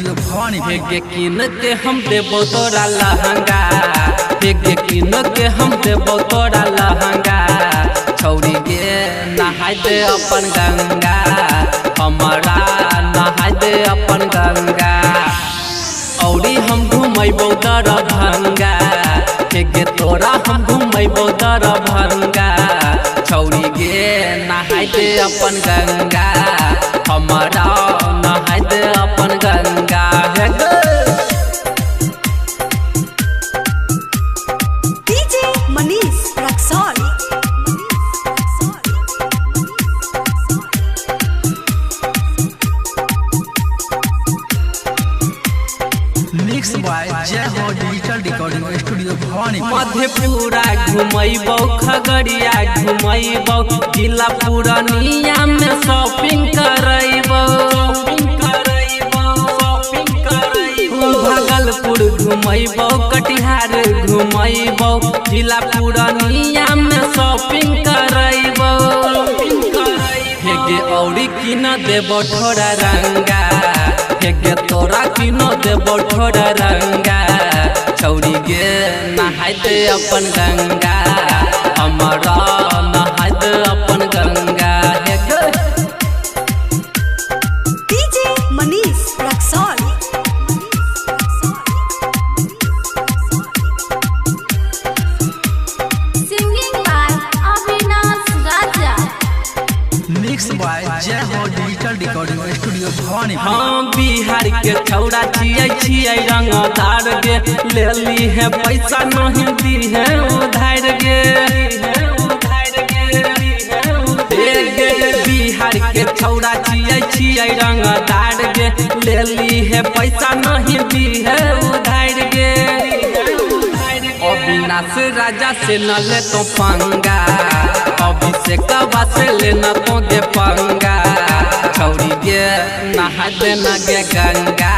Studio Bhavani. हेगे किन के हम देबो तोरा लहंगा, हेगे किन के हम देबो तोरा लहंगा। छौरी गे नहाय दे अपन गंगा, हमारा नहाय दे अपन गंगा। औरी हम घुमैबो दरभंगा, हेगे तोरा हम घुमैबो दरभंगा। छौरी गे नहाय दे अपन गंगा, हमारा नहाय दे अपन Ganga. DJ Manish Raxaul. Mix by Jai Ho digital recording studio Bhawani. Madhepura घुमैबो, खगड़िया घुमैबो, जिला पूर्णिया में शॉपिंग करैबो। भागलपुर घुमैबो, कटिहार घुमैबो, जिला पूर्णिया में शॉपिंग करैबो। हेगे औरी किन देबो ठोरा रंगा, हेगे तोरा किन देबो ठोरा रंगा। छौरी गे नहाय दे अपन गंगा, हमारा नहाय दे अपन Ganga. DJ Manish Raxaul. Singing by Avinash Raja. Mix by Jai Ho digital recording studio Bhavani. हाँ बिहार के छौड़ा छियै रंगदार गे, लेली है पैसा नहीं दी है उधार गे। बिहार के छौड़ा छियै रंगदार गे, लेली है पैसा नहीं दी है उधार गे। अविनाश राजा से न ले तो पंगा, अभिषेकवा से ले न तो गे पंगा। छौरी गे नहा दे न गे गंगा,